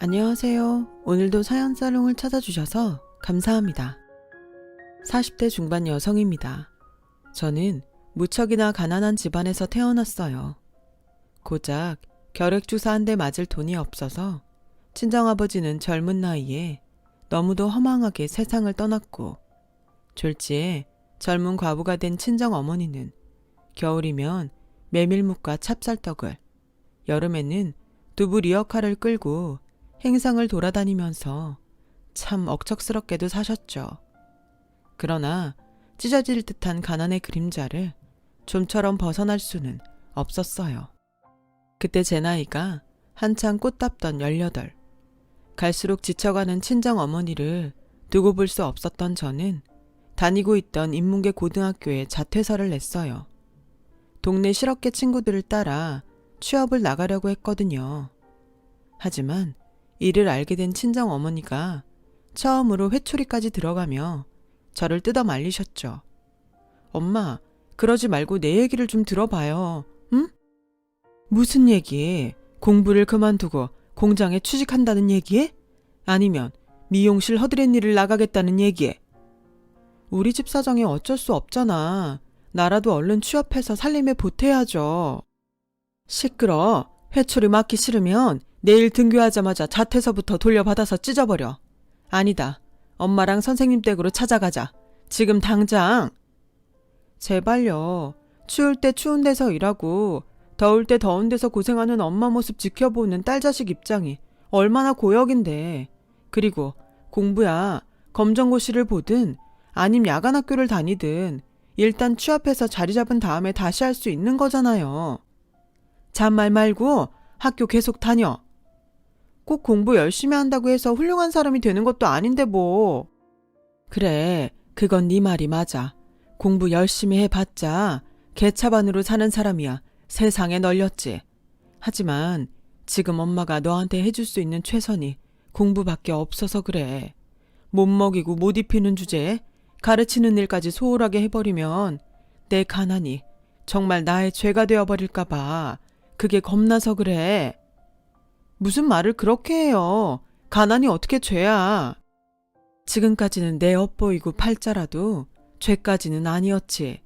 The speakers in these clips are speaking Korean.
안녕하세요. 오늘도 사연사롱을 찾아주셔서 감사합니다. 40대 중반 여성입니다. 저는 무척이나 가난한 집안에서 태어났어요. 고작 결핵주사 한 대 맞을 돈이 없어서 친정아버지는 젊은 나이에 너무도 허망하게 세상을 떠났고, 졸지에 젊은 과부가 된 친정어머니는 겨울이면 메밀묵과 찹쌀떡을, 여름에는 두부 리어카를 끌고 행상을 돌아다니면서 참 억척스럽게도 사셨죠. 그러나 찢어질 듯한 가난의 그림자를 좀처럼 벗어날 수는 없었어요. 그때 제 나이가 한창 꽃 답던 18. 갈수록 지쳐가는 친정 어머니를 두고 볼 수 없었던 저는 다니고 있던 인문계 고등학교에 자퇴서를 냈어요. 동네 실업계 친구들을 따라 취업을 나가려고 했거든요. 하지만 이를 알게 된 친정 어머니가 처음으로 회초리까지 들어가며 저를 뜯어 말리셨죠. 엄마, 그러지 말고 내 얘기를 좀 들어봐요. 응? 무슨 얘기? 공부를 그만두고 공장에 취직한다는 얘기에? 아니면 미용실 허드렛 일을 나가겠다는 얘기에? 우리 집 사정이 어쩔 수 없잖아. 나라도 얼른 취업해서 살림에 보태야죠. 시끄러. 회초리 맞기 싫으면 내일 등교하자마자 자퇴서부터 돌려받아서 찢어버려. 아니다. 엄마랑 선생님 댁으로 찾아가자. 지금 당장. 제발요. 추울 때 추운 데서 일하고 더울 때 더운 데서 고생하는 엄마 모습 지켜보는 딸 자식 입장이 얼마나 고역인데. 그리고 공부야. 검정고시를 보든 아님 야간 학교를 다니든 일단 취업해서 자리 잡은 다음에 다시 할 수 있는 거잖아요. 잔말 말고 학교 계속 다녀. 꼭 공부 열심히 한다고 해서 훌륭한 사람이 되는 것도 아닌데 뭐. 그래, 그건 네 말이 맞아. 공부 열심히 해봤자 개차반으로 사는 사람이야 세상에 널렸지. 하지만 지금 엄마가 너한테 해줄 수 있는 최선이 공부밖에 없어서 그래. 못 먹이고 못 입히는 주제에 가르치는 일까지 소홀하게 해버리면 내 가난이 정말 나의 죄가 되어버릴까 봐 그게 겁나서 그래. 무슨 말을 그렇게 해요. 가난이 어떻게 죄야. 지금까지는 내 엿보이고 팔자라도 죄까지는 아니었지.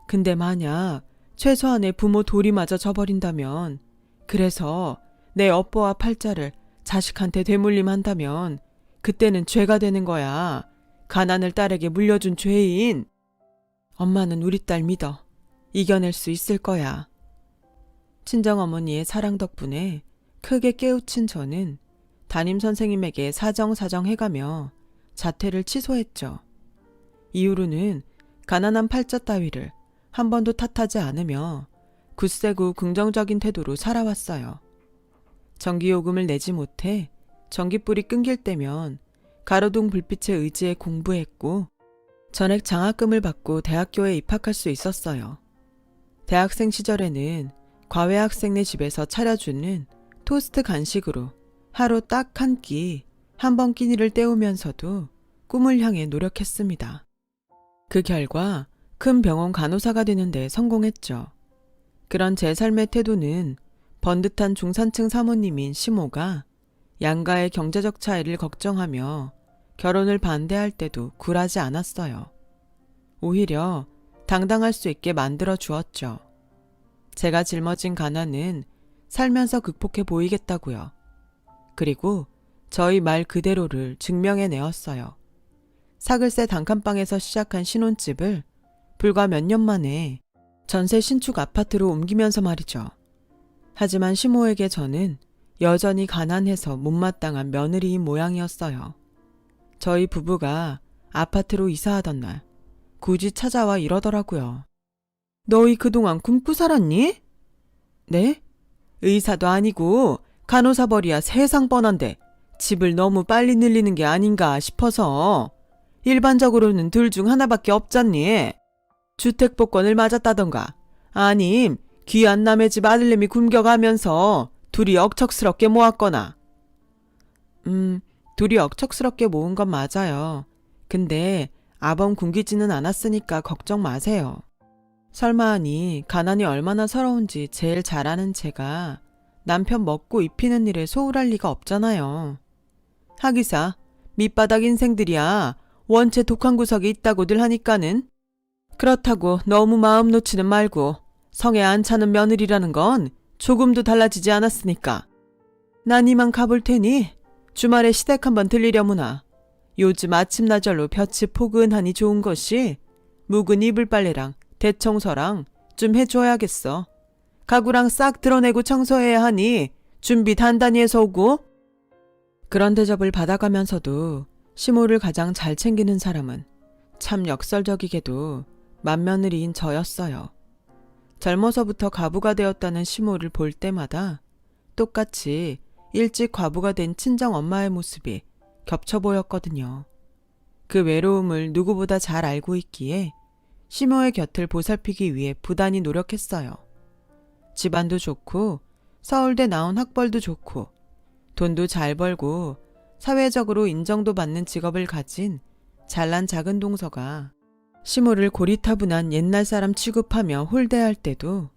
근데 만약 최소한의 부모 도리마저 져버린다면, 그래서 내 엿보와 팔자를 자식한테 되물림한다면 그때는 죄가 되는 거야. 가난을 딸에게 물려준 죄인. 엄마는 우리 딸 믿어. 이겨낼 수 있을 거야. 친정어머니의 사랑 덕분에 크게 깨우친 저는 담임선생님에게 사정해가며 자퇴를 취소했죠. 이후로는 가난한 팔자 따위를 한 번도 탓하지 않으며 굳세고 긍정적인 태도로 살아왔어요. 전기요금을 내지 못해 전기불이 끊길 때면 가로등 불빛에 의지해 공부했고, 전액 장학금을 받고 대학교에 입학할 수 있었어요. 대학생 시절에는 과외 학생네 집에서 차려주는 토스트 간식으로 하루 딱 한 끼, 한 번 끼니를 때우면서도 꿈을 향해 노력했습니다. 그 결과 큰 병원 간호사가 되는 데 성공했죠. 그런 제 삶의 태도는 번듯한 중산층 사모님인 시모가 양가의 경제적 차이를 걱정하며 결혼을 반대할 때도 굴하지 않았어요. 오히려 당당할 수 있게 만들어 주었죠. 제가 짊어진 가난은 살면서 극복해 보이겠다고요. 그리고 저희 말 그대로를 증명해 내었어요. 사글세 단칸방에서 시작한 신혼집을 불과 몇 년 만에 전세 신축 아파트로 옮기면서 말이죠. 하지만 시모에게 저는 여전히 가난해서 못마땅한 며느리인 모양이었어요. 저희 부부가 아파트로 이사하던 날 굳이 찾아와 이러더라고요. 너희 그동안 굶고 살았니? 네? 의사도 아니고 간호사벌이야 세상 뻔한데 집을 너무 빨리 늘리는 게 아닌가 싶어서. 일반적으로는 둘 중 하나밖에 없잖니. 주택복권을 맞았다던가 아님 귀한 남의 집 아들내미 굶겨가면서 둘이 억척스럽게 모았거나. 둘이 억척스럽게 모은 건 맞아요. 근데 아범 굶기지는 않았으니까 걱정 마세요. 설마 하니 가난이 얼마나 서러운지 제일 잘 아는 제가 남편 먹고 입히는 일에 소홀할 리가 없잖아요. 하기사 밑바닥 인생들이야 원체 독한 구석이 있다고들 하니까는. 그렇다고 너무 마음 놓지는 말고 성에 안 차는 며느리라는 건 조금도 달라지지 않았으니까. 난 이만 가볼 테니 주말에 시댁 한번 들리려무나. 요즘 아침나절로 볕이 포근하니 좋은 것이 묵은 이불 빨래랑 대청소랑 좀 해줘야겠어. 가구랑 싹 드러내고 청소해야 하니 준비 단단히 해서 오고. 그런 대접을 받아가면서도 시모를 가장 잘 챙기는 사람은 참 역설적이게도 맏며느리인 저였어요. 젊어서부터 가부가 되었다는 시모를 볼 때마다 똑같이 일찍 과부가 된 친정 엄마의 모습이 겹쳐 보였거든요. 그 외로움을 누구보다 잘 알고 있기에 시모의 곁을 보살피기 위해 부단히 노력했어요. 집안도 좋고 서울대 나온 학벌도 좋고 돈도 잘 벌고 사회적으로 인정도 받는 직업을 가진 잘난 작은 동서가 시모를 고리타분한 옛날 사람 취급하며 홀대할 때도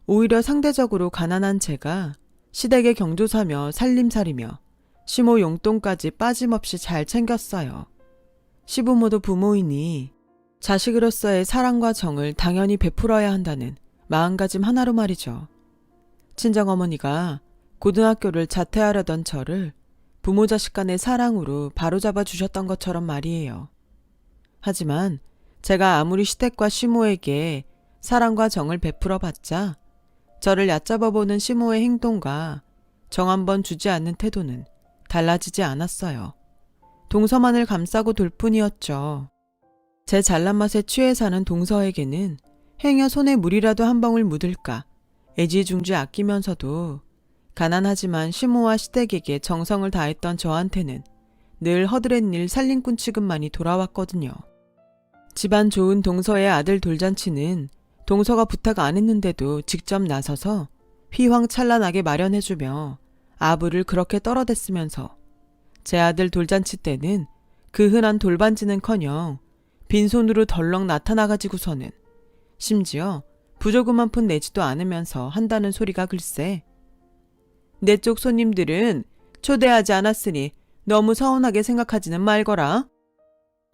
오히려 상대적으로 가난한 제가 시댁의 경조사며 살림살이며 시모 용돈까지 빠짐없이 잘 챙겼어요. 시부모도 부모이니 자식으로서의 사랑과 정을 당연히 베풀어야 한다는 마음가짐 하나로 말이죠. 친정어머니가 고등학교를 자퇴하려던 저를 부모 자식 간의 사랑으로 바로잡아 주셨던 것처럼 말이에요. 하지만 제가 아무리 시댁과 시모에게 사랑과 정을 베풀어 봤자 저를 얕잡아 보는 시모의 행동과 정 한번 주지 않는 태도는 달라지지 않았어요. 동서만을 감싸고 돌 뿐이었죠. 제 잘난 맛에 취해 사는 동서에게는 행여 손에 물이라도 한 방울 묻을까 애지중지 아끼면서도 가난하지만 시모와 시댁에게 정성을 다했던 저한테는 늘 허드렛일 살림꾼 취급만이 돌아왔거든요. 집안 좋은 동서의 아들 돌잔치는 동서가 부탁 안 했는데도 직접 나서서 휘황찬란하게 마련해주며 아부를 그렇게 떨어댔으면서 제 아들 돌잔치 때는 그 흔한 돌반지는커녕 빈손으로 덜렁 나타나가지고서는 심지어 부조금 한 푼 내지도 않으면서 한다는 소리가 글쎄. 내 쪽 손님들은 초대하지 않았으니 너무 서운하게 생각하지는 말거라.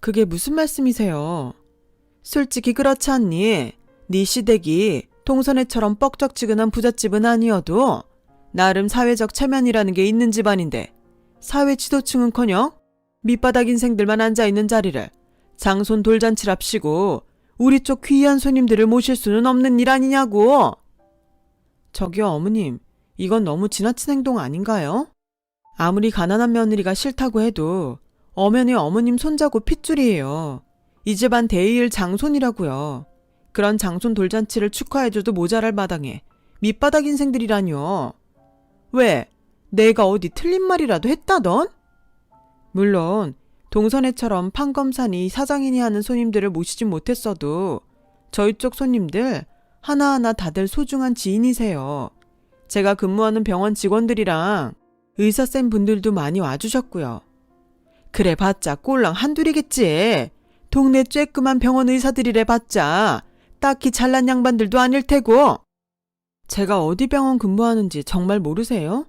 그게 무슨 말씀이세요? 솔직히 그렇지 않니? 네 시댁이 동서네처럼 뻑적지근한 부잣집은 아니어도 나름 사회적 체면이라는 게 있는 집안인데 사회 지도층은커녕 밑바닥 인생들만 앉아있는 자리를 장손 돌잔치랍시고 우리 쪽 귀한 손님들을 모실 수는 없는 일 아니냐고. 저기요 어머님, 이건 너무 지나친 행동 아닌가요? 아무리 가난한 며느리가 싫다고 해도 엄연히 어머님 손자고 핏줄이에요. 이 집안 대의일 장손이라고요. 그런 장손 돌잔치를 축하해줘도 모자랄 마당에 밑바닥 인생들이라뇨. 왜? 내가 어디 틀린 말이라도 했다던? 물론 동선애처럼 판검사니 사장이니 하는 손님들을 모시진 못했어도 저희 쪽 손님들 하나하나 다들 소중한 지인이세요. 제가 근무하는 병원 직원들이랑 의사쌤 분들도 많이 와주셨고요. 그래 봤자 꼴랑 한둘이겠지. 동네 쬐끄만 병원 의사들이래 봤자 딱히 잘난 양반들도 아닐 테고. 제가 어디 병원 근무하는지 정말 모르세요?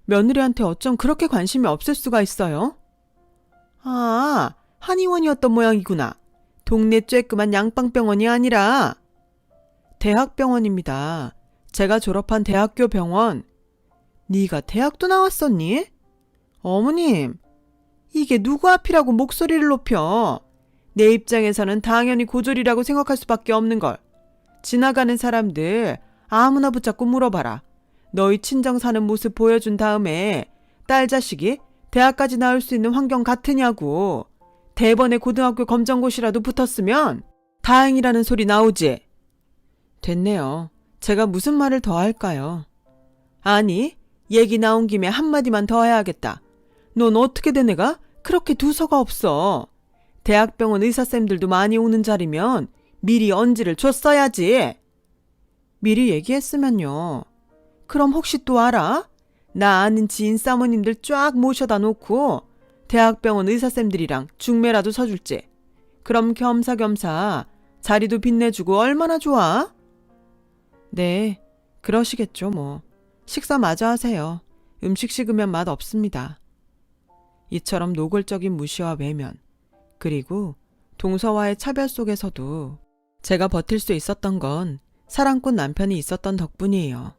며느리한테 어쩜 그렇게 관심이 없을 수가 있어요? 아, 한의원이었던 모양이구나. 동네 쬐끄만 양빵병원이 아니라. 대학병원입니다. 제가 졸업한 대학교 병원. 네가 대학도 나왔었니? 어머님, 이게 누구 앞이라고 목소리를 높여. 내 입장에서는 당연히 고졸이라고 생각할 수밖에 없는 걸. 지나가는 사람들 아무나 붙잡고 물어봐라. 너희 친정 사는 모습 보여준 다음에 딸 자식이 대학까지 나올 수 있는 환경 같으냐고. 대번에 고등학교 검정고시라도 붙었으면 다행이라는 소리 나오지. 됐네요. 제가 무슨 말을 더 할까요? 아니, 얘기 나온 김에 한마디만 더 해야겠다. 넌 어떻게 된 애가 그렇게 두서가 없어. 대학병원 의사쌤들도 많이 오는 자리면 미리 언지를 줬어야지. 미리 얘기했으면요. 그럼 혹시 또 알아? 나 아는 지인 사모님들 쫙 모셔다 놓고 대학병원 의사쌤들이랑 중매라도 서줄지. 그럼 겸사겸사 자리도 빛내주고 얼마나 좋아? 네, 그러시겠죠 뭐. 식사 마저 하세요. 음식 식으면 맛 없습니다. 이처럼 노골적인 무시와 외면, 그리고 동서와의 차별 속에서도 제가 버틸 수 있었던 건 사랑꾼 남편이 있었던 덕분이에요.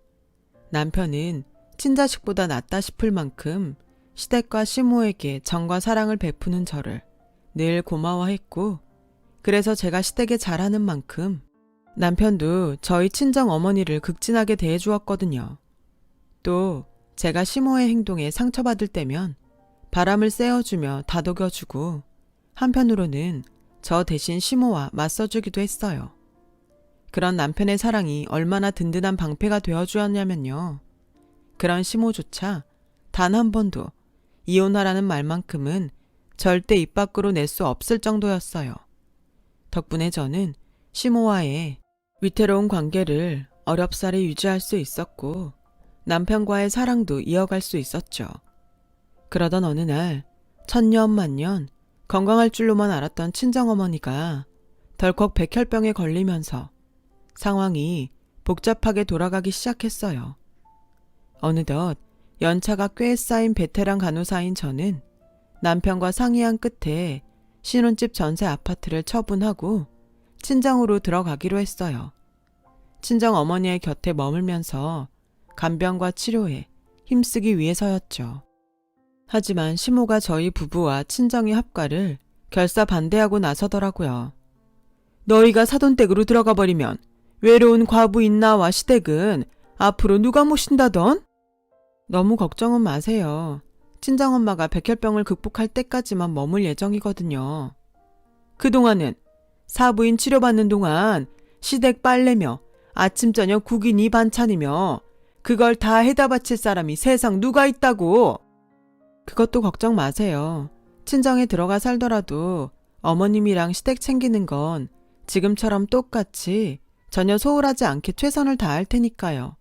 남편은 친자식보다 낫다 싶을 만큼 시댁과 시모에게 정과 사랑을 베푸는 저를 늘 고마워했고, 그래서 제가 시댁에 잘하는 만큼 남편도 저희 친정 어머니를 극진하게 대해주었거든요. 또 제가 시모의 행동에 상처받을 때면 바람을 쐬어주며 다독여주고, 한편으로는 저 대신 시모와 맞서주기도 했어요. 그런 남편의 사랑이 얼마나 든든한 방패가 되어주었냐면요. 그런 시모조차 단 한 번도 이혼하라는 말만큼은 절대 입 밖으로 낼 수 없을 정도였어요. 덕분에 저는 시모와의 위태로운 관계를 어렵사리 유지할 수 있었고, 남편과의 사랑도 이어갈 수 있었죠. 그러던 어느 날 천년만년 건강할 줄로만 알았던 친정어머니가 덜컥 백혈병에 걸리면서 상황이 복잡하게 돌아가기 시작했어요. 어느덧 연차가 꽤 쌓인 베테랑 간호사인 저는 남편과 상의한 끝에 신혼집 전세 아파트를 처분하고 친정으로 들어가기로 했어요. 친정 어머니의 곁에 머물면서 간병과 치료에 힘쓰기 위해서였죠. 하지만 시모가 저희 부부와 친정의 합가를 결사 반대하고 나서더라고요. 너희가 사돈댁으로 들어가 버리면 외로운 과부인 나와 시댁은 앞으로 누가 모신다던? 너무 걱정은 마세요. 친정엄마가 백혈병을 극복할 때까지만 머물 예정이거든요. 그동안은 사부인 치료받는 동안 시댁 빨래며 아침 저녁 국이니 반찬이며 그걸 다 해다 바칠 사람이 세상 누가 있다고. 그것도 걱정 마세요. 친정에 들어가 살더라도 어머님이랑 시댁 챙기는 건 지금처럼 똑같이 전혀 소홀하지 않게 최선을 다할 테니까요.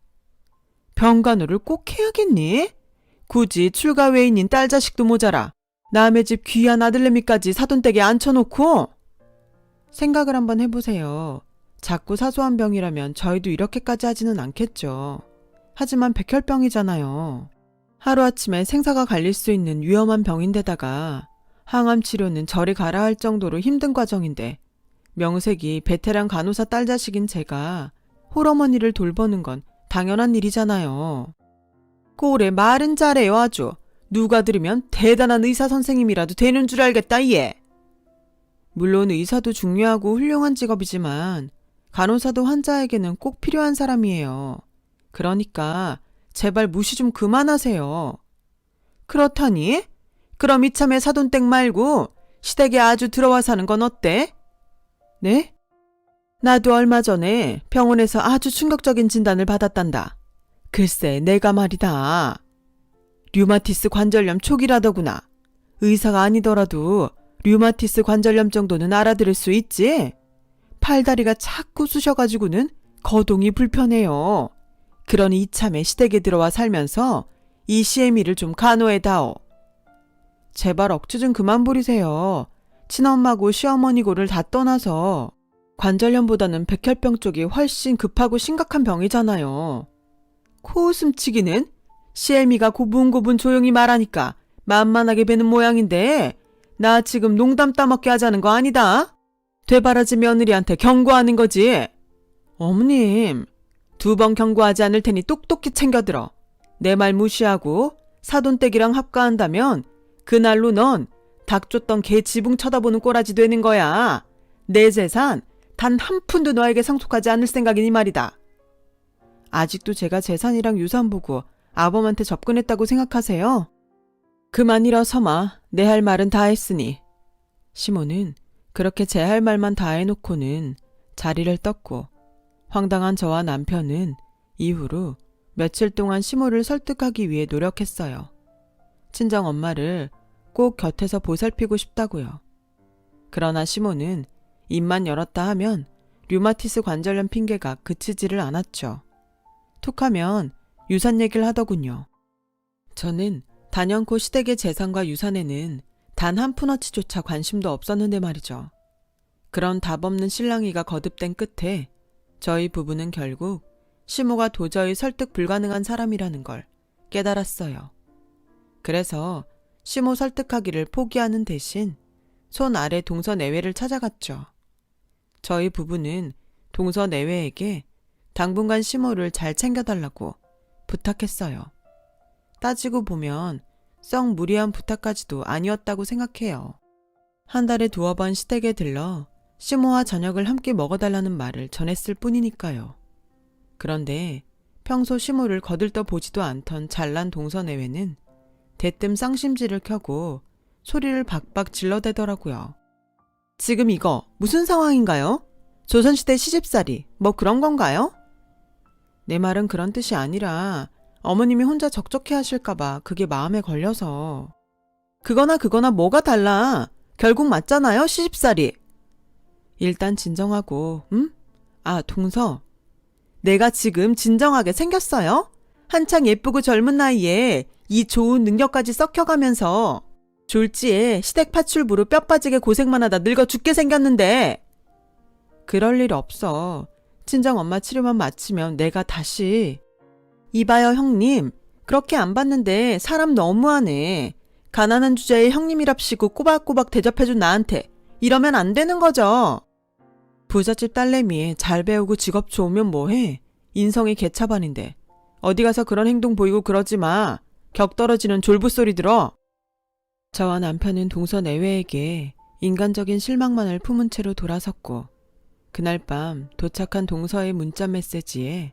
병간호를 꼭 해야겠니? 굳이 출가 외인인 딸 자식도 모자라 남의 집 귀한 아들내미까지 사돈댁에 앉혀놓고? 생각을 한번 해보세요. 자꾸 사소한 병이라면 저희도 이렇게까지 하지는 않겠죠. 하지만 백혈병이잖아요. 하루아침에 생사가 갈릴 수 있는 위험한 병인데다가 항암 치료는 저리 가라 할 정도로 힘든 과정인데, 명색이 베테랑 간호사 딸 자식인 제가 홀어머니를 돌보는 건 당연한 일이잖아요. 꼴에 말은 잘해요 아주. 누가 들으면 대단한 의사 선생님이라도 되는 줄 알겠다 얘. 물론 의사도 중요하고 훌륭한 직업이지만 간호사도 환자에게는 꼭 필요한 사람이에요. 그러니까 제발 무시 좀 그만하세요. 그렇다니? 그럼 이참에 사돈댁 말고 시댁에 아주 들어와 사는 건 어때? 네? 나도 얼마 전에 병원에서 아주 충격적인 진단을 받았단다. 글쎄 내가 말이다. 류마티스 관절염 초기라더구나. 의사가 아니더라도 류마티스 관절염 정도는 알아들을 수 있지? 팔다리가 자꾸 쑤셔가지고는 거동이 불편해요. 그러니 이참에 시댁에 들어와 살면서 이 시애미를 좀 간호해다오. 제발 억지 좀 그만 부리세요. 친엄마고 시어머니고를 다 떠나서 관절염보다는 백혈병 쪽이 훨씬 급하고 심각한 병이잖아요. 코웃음치기는 시애미가 고분고분 조용히 말하니까 만만하게 배는 모양인데 나 지금 농담 따먹게 하자는 거 아니다. 되바라지 며느리한테 경고하는 거지. 어머님, 2번 경고하지 않을 테니 똑똑히 챙겨들어. 내 말 무시하고 사돈댁이랑 합가한다면 그날로 넌 닭 쫓던 개 지붕 쳐다보는 꼬라지 되는 거야. 내 재산 단 한 푼도 너에게 상속하지 않을 생각이니 말이다. 아직도 제가 재산이랑 유산 보고 아범한테 접근했다고 생각하세요? 그만 일어서마. 내 할 말은 다 했으니. 시모는 그렇게 제 할 말만 다 해놓고는 자리를 떴고, 황당한 저와 남편은 이후로 며칠 동안 시모를 설득하기 위해 노력했어요. 친정 엄마를 꼭 곁에서 보살피고 싶다고요. 그러나 시모는 입만 열었다 하면 류마티스 관절염 핑계가 그치지를 않았죠. 툭하면 유산 얘기를 하더군요. 저는 단연코 시댁의 재산과 유산에는 단 한 푼어치조차 관심도 없었는데 말이죠. 그런 답 없는 실랑이가 거듭된 끝에 저희 부부는 결국 시모가 도저히 설득 불가능한 사람이라는 걸 깨달았어요. 그래서 시모 설득하기를 포기하는 대신 손 아래 동서내외를 찾아갔죠. 저희 부부는 동서내외에게 당분간 시모를 잘 챙겨달라고 부탁했어요. 따지고 보면 썩 무리한 부탁까지도 아니었다고 생각해요. 한 달에 2번 시댁에 들러 시모와 저녁을 함께 먹어달라는 말을 전했을 뿐이니까요. 그런데 평소 시모를 거들떠 보지도 않던 잘난 동서내외는 대뜸 쌍심지를 켜고 소리를 박박 질러대더라고요. 지금 이거 무슨 상황인가요? 조선시대 시집살이 뭐 그런 건가요? 내 말은 그런 뜻이 아니라 어머님이 혼자 적적해 하실까봐 그게 마음에 걸려서. 그거나 뭐가 달라. 결국 맞잖아요, 시집살이. 일단 진정하고, 응? 아, 동서. 내가 지금 진정하게 생겼어요? 한창 예쁘고 젊은 나이에 이 좋은 능력까지 썩혀가면서 졸지에 시댁 파출부로 뼈 빠지게 고생만 하다 늙어 죽게 생겼는데. 그럴 일 없어. 친정 엄마 치료만 마치면 내가 다시. 이봐요, 형님. 그렇게 안 봤는데 사람 너무하네. 가난한 주제에 형님이랍시고 꼬박꼬박 대접해준 나한테 이러면 안 되는 거죠. 부잣집 딸내미에 잘 배우고 직업 좋으면 뭐해. 인성이 개차반인데 어디 가서 그런 행동 보이고 그러지 마. 격 떨어지는 졸부소리 들어. 저와 남편은 동서내외에게 인간적인 실망만을 품은 채로 돌아섰고, 그날 밤 도착한 동서의 문자 메시지에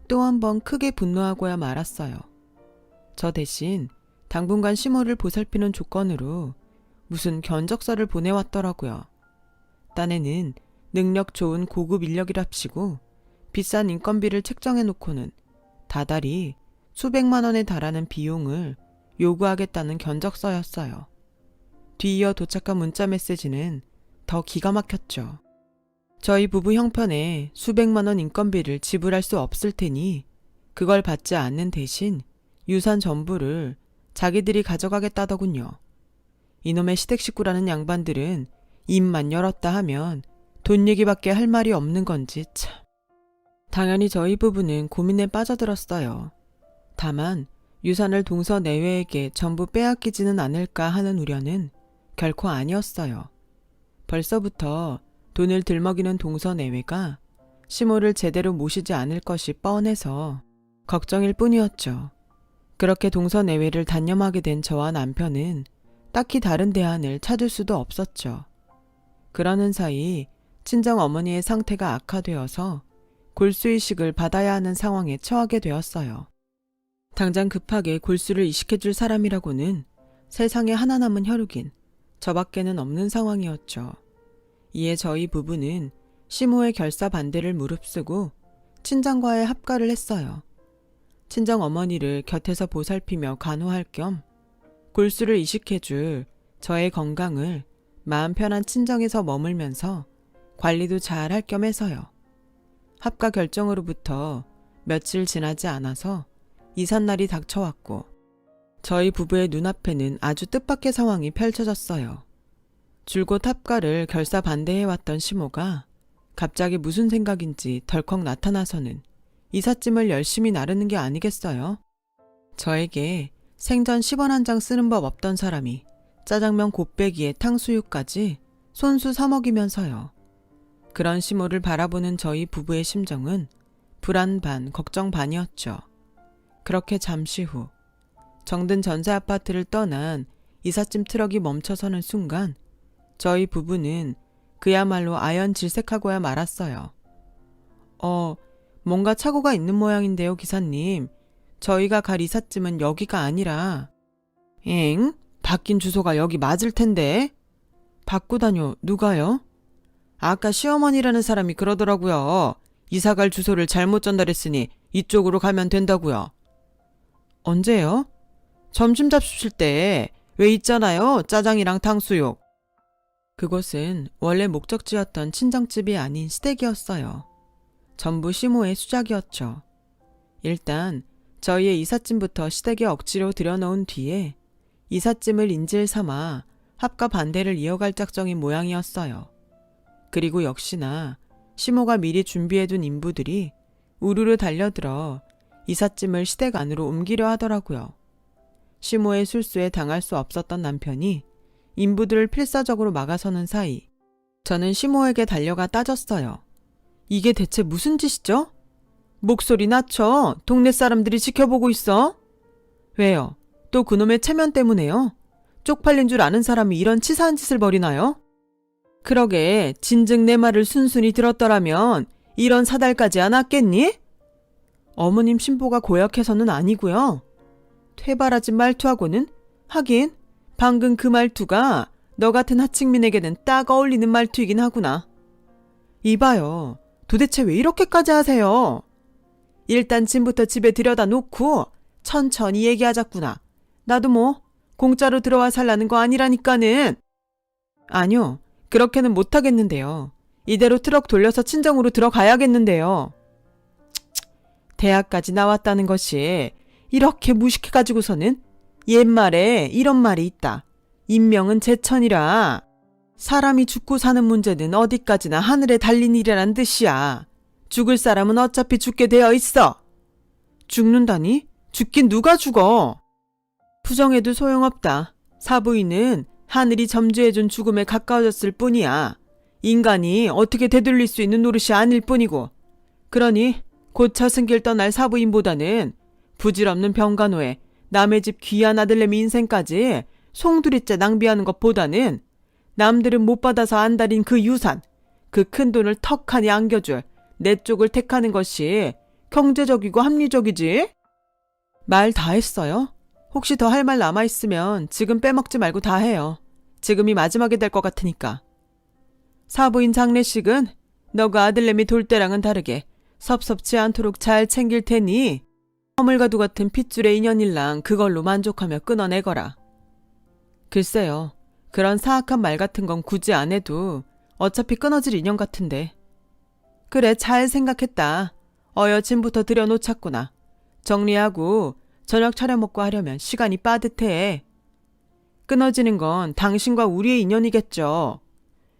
또 한 번 크게 분노하고야 말았어요. 저 대신 당분간 시모를 보살피는 조건으로 무슨 견적서를 보내왔더라고요. 딴에는 능력 좋은 고급 인력이랍시고 비싼 인건비를 책정해놓고는 다달이 수백만 원에 달하는 비용을 요구하겠다는 견적서였어요. 뒤이어 도착한 문자 메시지는 더 기가 막혔죠. 저희 부부 형편에 수백만 원 인건비를 지불할 수 없을 테니 그걸 받지 않는 대신 유산 전부를 자기들이 가져가겠다더군요. 이놈의 시댁 식구라는 양반들은 입만 열었다 하면 돈 얘기밖에 할 말이 없는 건지 참. 당연히 저희 부부는 고민에 빠져들었어요. 다만 유산을 동서내외에게 전부 빼앗기지는 않을까 하는 우려는 결코 아니었어요. 벌써부터 돈을 들먹이는 동서내외가 시모를 제대로 모시지 않을 것이 뻔해서 걱정일 뿐이었죠. 그렇게 동서내외를 단념하게 된 저와 남편은 딱히 다른 대안을 찾을 수도 없었죠. 그러는 사이 친정 어머니의 상태가 악화되어서 골수이식을 받아야 하는 상황에 처하게 되었어요. 당장 급하게 골수를 이식해줄 사람이라고는 세상에 하나 남은 혈육인 저밖에는 없는 상황이었죠. 이에 저희 부부는 시모의 결사 반대를 무릅쓰고 친정과의 합가를 했어요. 친정 어머니를 곁에서 보살피며 간호할 겸 골수를 이식해줄 저의 건강을 마음 편한 친정에서 머물면서 관리도 잘 할 겸 해서요. 합가 결정으로부터 며칠 지나지 않아서 이삿날이 닥쳐왔고 저희 부부의 눈앞에는 아주 뜻밖의 상황이 펼쳐졌어요. 줄곧 합가를 결사 반대해왔던 시모가 갑자기 무슨 생각인지 덜컥 나타나서는 이삿짐을 열심히 나르는 게 아니겠어요? 저에게 생전 10원 한 장 쓰는 법 없던 사람이 짜장면 곱빼기에 탕수육까지 손수 사 먹이면서요. 그런 시모를 바라보는 저희 부부의 심정은 불안 반 걱정 반이었죠. 그렇게 잠시 후 정든 전세 아파트를 떠난 이삿짐 트럭이 멈춰서는 순간 저희 부부는 그야말로 아연질색하고야 말았어요. 뭔가 착오가 있는 모양인데요, 기사님. 저희가 갈 이삿짐은 여기가 아니라. 엥? 바뀐 주소가 여기 맞을 텐데. 바꾸다뇨, 누가요? 아까 시어머니라는 사람이 그러더라고요. 이사갈 주소를 잘못 전달했으니 이쪽으로 가면 된다고요. 언제요? 점심 잡수실 때 왜 있잖아요, 짜장이랑 탕수육. 그곳은 원래 목적지였던 친정집이 아닌 시댁이었어요. 전부 시모의 수작이었죠. 일단 저희의 이삿짐부터 시댁에 억지로 들여놓은 뒤에 이삿짐을 인질 삼아 합가 반대를 이어갈 작정인 모양이었어요. 그리고 역시나 시모가 미리 준비해둔 인부들이 우르르 달려들어 이삿짐을 시댁 안으로 옮기려 하더라고요. 시모의 술수에 당할 수 없었던 남편이 인부들을 필사적으로 막아서는 사이 저는 시모에게 달려가 따졌어요. 이게 대체 무슨 짓이죠? 목소리 낮춰. 동네 사람들이 지켜보고 있어. 왜요? 또 그놈의 체면 때문에요? 쪽팔린 줄 아는 사람이 이런 치사한 짓을 벌이나요? 그러게 진즉 내 말을 순순히 들었더라면 이런 사달까지 안 왔겠니? 어머님 신보가 고약해서는 아니고요. 퇴바라진 말투하고는 하긴 방금 그 말투가 너 같은 하층민에게는 딱 어울리는 말투이긴 하구나. 이봐요. 도대체 왜 이렇게까지 하세요? 일단 짐부터 집에 들여다 놓고 천천히 얘기하자꾸나. 나도 뭐 공짜로 들어와 살라는 거 아니라니까는. 아니요. 그렇게는 못하겠는데요. 이대로 트럭 돌려서 친정으로 들어가야겠는데요. 대학까지 나왔다는 것이 이렇게 무식해가지고서는 옛말에 이런 말이 있다. 인명은 제천이라. 사람이 죽고 사는 문제는 어디까지나 하늘에 달린 일이란 뜻이야. 죽을 사람은 어차피 죽게 되어 있어. 죽는다니? 죽긴 누가 죽어? 부정해도 소용없다. 사부인은 하늘이 점주해준 죽음에 가까워졌을 뿐이야. 인간이 어떻게 되돌릴 수 있는 노릇이 아닐 뿐이고. 그러니 곧 저승길 떠날 사부인보다는 부질없는 병간호에 남의 집 귀한 아들내미 인생까지 송두리째 낭비하는 것보다는 남들은 못 받아서 안달인 그 유산, 그 큰 돈을 턱하니 안겨줄 내 쪽을 택하는 것이 경제적이고 합리적이지? 말 다 했어요? 혹시 더 할 말 남아있으면 지금 빼먹지 말고 다 해요. 지금이 마지막이 될 것 같으니까. 사부인 장례식은 너가 아들내미 돌 때랑은 다르게 섭섭지 않도록 잘 챙길 테니 허물과도 같은 핏줄의 인연일랑 그걸로 만족하며 끊어내거라. 글쎄요. 그런 사악한 말 같은 건 굳이 안 해도 어차피 끊어질 인연 같은데. 그래, 잘 생각했다. 어여침부터 들여놓자꾸나. 정리하고 저녁 차려 먹고 하려면 시간이 빠듯해. 끊어지는 건 당신과 우리의 인연이겠죠.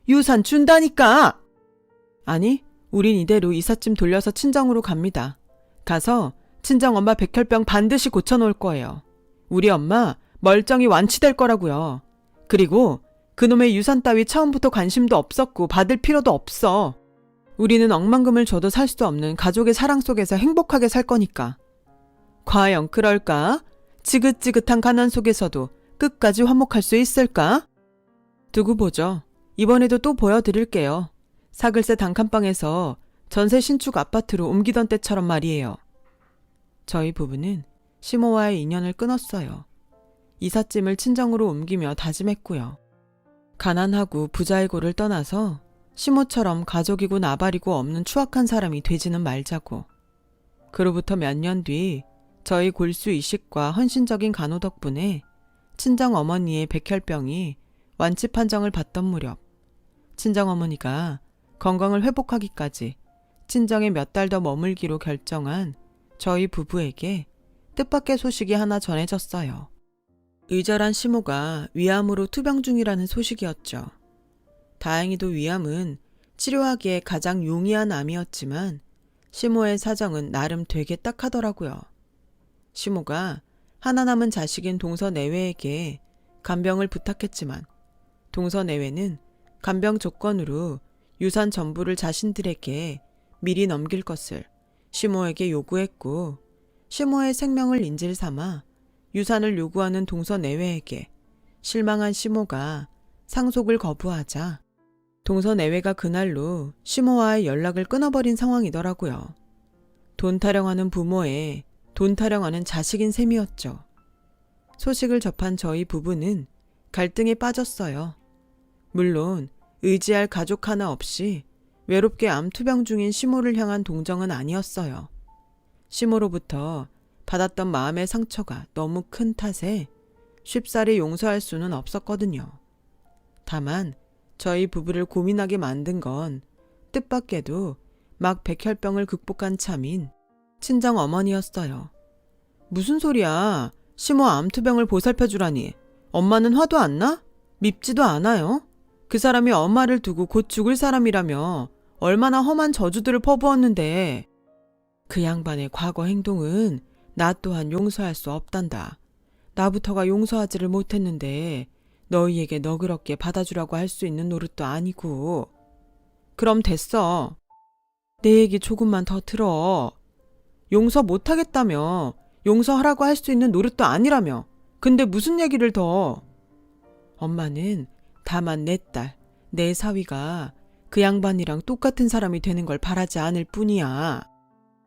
유산 준다니까! 아니, 우린 이대로 이삿짐 돌려서 친정으로 갑니다. 가서 친정엄마 백혈병 반드시 고쳐놓을 거예요. 우리 엄마 멀쩡히 완치될 거라고요. 그리고 그놈의 유산 따위 처음부터 관심도 없었고 받을 필요도 없어. 우리는 억만금을 줘도 살 수 없는 가족의 사랑 속에서 행복하게 살 거니까. 과연 그럴까? 지긋지긋한 가난 속에서도 끝까지 화목할 수 있을까? 두고 보죠. 이번에도 또 보여드릴게요. 사글세 단칸방에서 전세 신축 아파트로 옮기던 때처럼 말이에요. 저희 부부는 시모와의 인연을 끊었어요. 이삿짐을 친정으로 옮기며 다짐했고요. 가난하고 부자의 고를 떠나서 시모처럼 가족이고 나발이고 없는 추악한 사람이 되지는 말자고. 그로부터 몇 년 뒤 저희 골수 이식과 헌신적인 간호 덕분에 친정 어머니의 백혈병이 완치 판정을 받던 무렵 친정 어머니가 건강을 회복하기까지 친정에 몇 달 더 머물기로 결정한 저희 부부에게 뜻밖의 소식이 하나 전해졌어요. 의절한 시모가 위암으로 투병 중이라는 소식이었죠. 다행히도 위암은 치료하기에 가장 용이한 암이었지만 시모의 사정은 나름 되게 딱하더라고요. 시모가 하나 남은 자식인 동서내외에게 간병을 부탁했지만 동서내외는 간병 조건으로 유산 전부를 자신들에게 미리 넘길 것을 시모에게 요구했고 시모의 생명을 인질 삼아 유산을 요구하는 동서내외에게 실망한 시모가 상속을 거부하자 동서내외가 그날로 시모와의 연락을 끊어버린 상황이더라고요. 돈 타령하는 부모에 돈 타령하는 자식인 셈이었죠. 소식을 접한 저희 부부는 갈등에 빠졌어요. 물론 의지할 가족 하나 없이 외롭게 암투병 중인 시모를 향한 동정은 아니었어요. 시모로부터 받았던 마음의 상처가 너무 큰 탓에 쉽사리 용서할 수는 없었거든요. 다만 저희 부부를 고민하게 만든 건 뜻밖에도 막 백혈병을 극복한 참인 친정 어머니였어요. 무슨 소리야. 시모 암투병을 보살펴주라니. 엄마는 화도 안 나? 밉지도 않아요. 그 사람이 엄마를 두고 곧 죽을 사람이라며 얼마나 험한 저주들을 퍼부었는데. 그 양반의 과거 행동은 나 또한 용서할 수 없단다. 나부터가 용서하지를 못했는데 너희에게 너그럽게 받아주라고 할 수 있는 노릇도 아니고. 그럼 됐어. 내 얘기 조금만 더 들어. 용서 못하겠다며. 용서하라고 할 수 있는 노릇도 아니라며. 근데 무슨 얘기를 더. 엄마는 다만 내 딸, 내 사위가 그 양반이랑 똑같은 사람이 되는 걸 바라지 않을 뿐이야.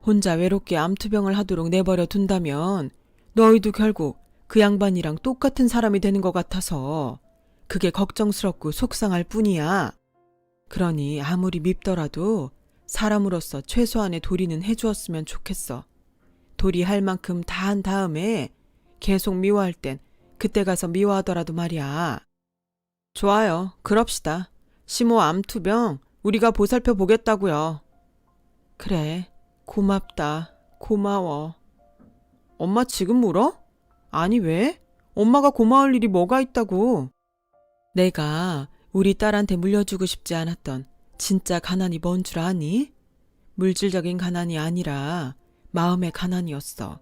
혼자 외롭게 암투병을 하도록 내버려 둔다면 너희도 결국 그 양반이랑 똑같은 사람이 되는 것 같아서 그게 걱정스럽고 속상할 뿐이야. 그러니 아무리 밉더라도 사람으로서 최소한의 도리는 해주었으면 좋겠어. 도리할 만큼 다 한 다음에 계속 미워할 땐 그때 가서 미워하더라도 말이야. 좋아요. 그럽시다. 시모 암투병 우리가 보살펴 보겠다고요. 그래. 고맙다. 고마워. 엄마 지금 울어? 아니 왜? 엄마가 고마울 일이 뭐가 있다고. 내가 우리 딸한테 물려주고 싶지 않았던 진짜 가난이 뭔 줄 아니? 물질적인 가난이 아니라 마음의 가난이었어.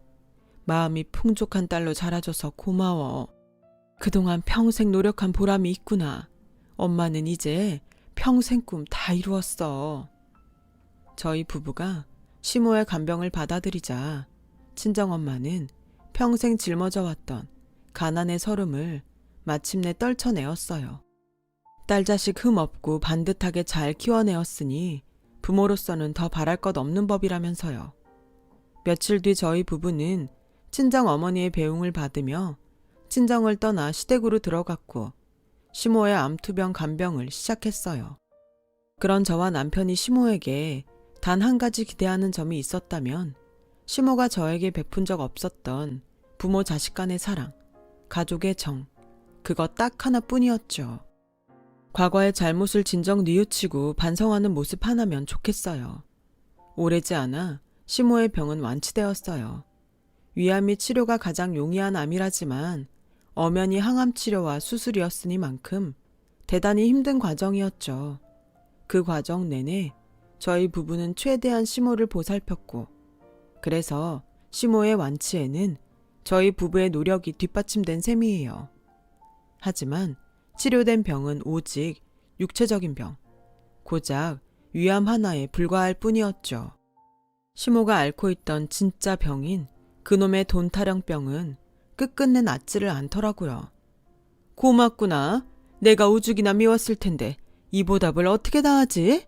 마음이 풍족한 딸로 자라줘서 고마워. 그동안 평생 노력한 보람이 있구나. 엄마는 이제 평생 꿈 다 이루었어. 저희 부부가 시모의 간병을 받아들이자 친정엄마는 평생 짊어져 왔던 가난의 서름을 마침내 떨쳐내었어요. 딸 자식 흠없고 반듯하게 잘 키워내었으니 부모로서는 더 바랄 것 없는 법이라면서요. 며칠 뒤 저희 부부는 친정어머니의 배웅을 받으며 친정을 떠나 시댁으로 들어갔고 시모의 암투병 간병을 시작했어요. 그런 저와 남편이 시모에게 단 한 가지 기대하는 점이 있었다면 시모가 저에게 베푼 적 없었던 부모 자식 간의 사랑, 가족의 정, 그거 딱 하나뿐이었죠. 과거의 잘못을 진정 뉘우치고 반성하는 모습 하나면 좋겠어요. 오래지 않아 시모의 병은 완치되었어요. 위암이 치료가 가장 용이한 암이라지만 엄연히 항암 치료와 수술이었으니만큼 대단히 힘든 과정이었죠. 그 과정 내내 저희 부부는 최대한 시모를 보살폈고 그래서 시모의 완치에는 저희 부부의 노력이 뒷받침된 셈이에요. 하지만 치료된 병은 오직 육체적인 병, 고작 위암 하나에 불과할 뿐이었죠. 시모가 앓고 있던 진짜 병인 그놈의 돈타령병은 끝끝내 낫지를 않더라고요. 고맙구나. 내가 오죽이나 미웠을 텐데 이 보답을 어떻게 다 하지?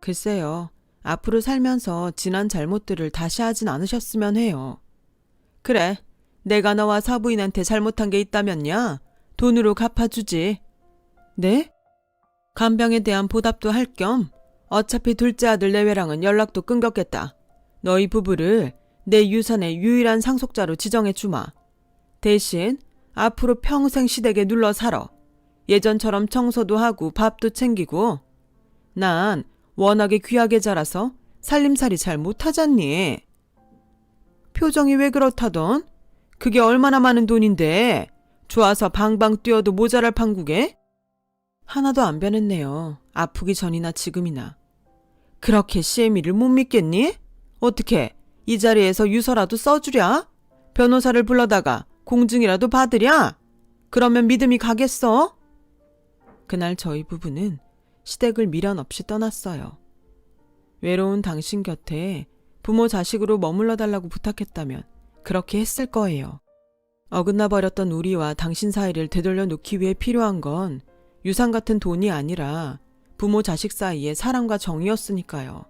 글쎄요. 앞으로 살면서 지난 잘못들을 다시 하진 않으셨으면 해요. 그래. 내가 너와 사부인한테 잘못한 게 있다면야 돈으로 갚아주지. 네? 간병에 대한 보답도 할 겸 어차피 둘째 아들 내외랑은 연락도 끊겼겠다. 너희 부부를 내 유산의 유일한 상속자로 지정해 주마. 대신 앞으로 평생 시댁에 눌러 살아. 예전처럼 청소도 하고 밥도 챙기고. 난 워낙에 귀하게 자라서 살림살이 잘 못하잖니. 표정이 왜 그렇다던? 그게 얼마나 많은 돈인데 좋아서 방방 뛰어도 모자랄 판국에? 하나도 안 변했네요. 아프기 전이나 지금이나. 그렇게 시애미를 못 믿겠니? 어떻게 이 자리에서 유서라도 써주랴? 변호사를 불러다가 공증이라도 받으랴? 그러면 믿음이 가겠어? 그날 저희 부부는 시댁을 미련 없이 떠났어요. 외로운 당신 곁에 부모 자식으로 머물러 달라고 부탁했다면 그렇게 했을 거예요. 어긋나 버렸던 우리와 당신 사이를 되돌려 놓기 위해 필요한 건 유산 같은 돈이 아니라 부모 자식 사이의 사랑과 정이었으니까요.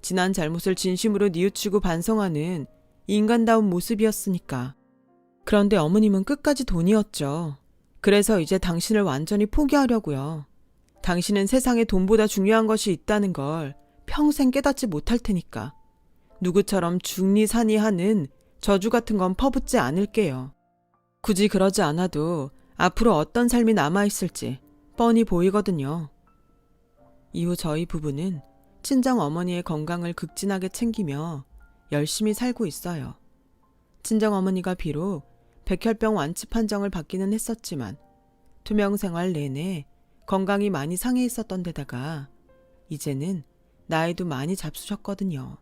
지난 잘못을 진심으로 뉘우치고 반성하는 인간다운 모습이었으니까. 그런데 어머님은 끝까지 돈이었죠. 그래서 이제 당신을 완전히 포기하려고요. 당신은 세상에 돈보다 중요한 것이 있다는 걸 평생 깨닫지 못할 테니까. 누구처럼 중리산이 하는 저주 같은 건 퍼붓지 않을게요. 굳이 그러지 않아도 앞으로 어떤 삶이 남아있을지 뻔히 보이거든요. 이후 저희 부부는 친정 어머니의 건강을 극진하게 챙기며 열심히 살고 있어요. 친정 어머니가 비록 백혈병 완치 판정을 받기는 했었지만 투병 생활 내내 건강이 많이 상해 있었던 데다가 이제는 나이도 많이 잡수셨거든요.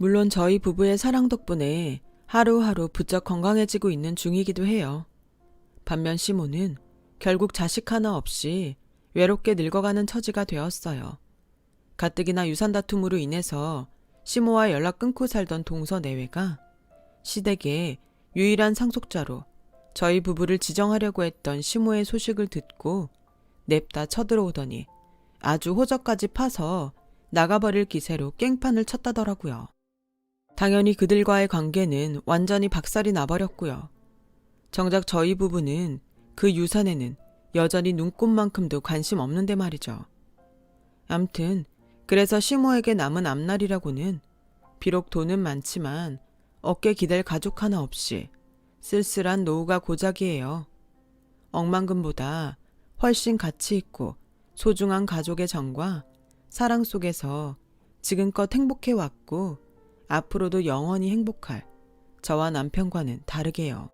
물론 저희 부부의 사랑 덕분에 하루하루 부쩍 건강해지고 있는 중이기도 해요. 반면 시모는 결국 자식 하나 없이 외롭게 늙어가는 처지가 되었어요. 가뜩이나 유산 다툼으로 인해서 시모와 연락 끊고 살던 동서내외가 시댁의 유일한 상속자로 저희 부부를 지정하려고 했던 시모의 소식을 듣고 냅다 쳐들어오더니 아주 호적까지 파서 나가버릴 기세로 깽판을 쳤다더라고요. 당연히 그들과의 관계는 완전히 박살이 나버렸고요. 정작 저희 부부는 그 유산에는 여전히 눈꼽만큼도 관심 없는데 말이죠. 암튼 그래서 시모에게 남은 앞날이라고는 비록 돈은 많지만 어깨 기댈 가족 하나 없이 쓸쓸한 노후가 고작이에요. 억만금보다 훨씬 가치 있고 소중한 가족의 정과 사랑 속에서 지금껏 행복해왔고 앞으로도 영원히 행복할 저와 남편과는 다르게요.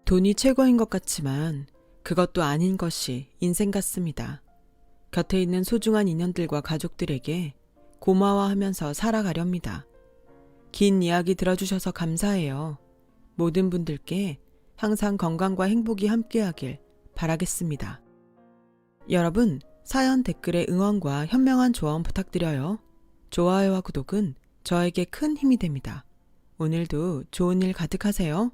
돈이 최고인 것 같지만 그것도 아닌 것이 인생 같습니다. 곁에 있는 소중한 인연들과 가족들에게 고마워하면서 살아가렵니다. 긴 이야기 들어주셔서 감사해요. 모든 분들께 항상 건강과 행복이 함께하길 바라겠습니다. 여러분, 사연 댓글에 응원과 현명한 조언 부탁드려요. 좋아요와 구독은 저에게 큰 힘이 됩니다. 오늘도 좋은 일 가득하세요.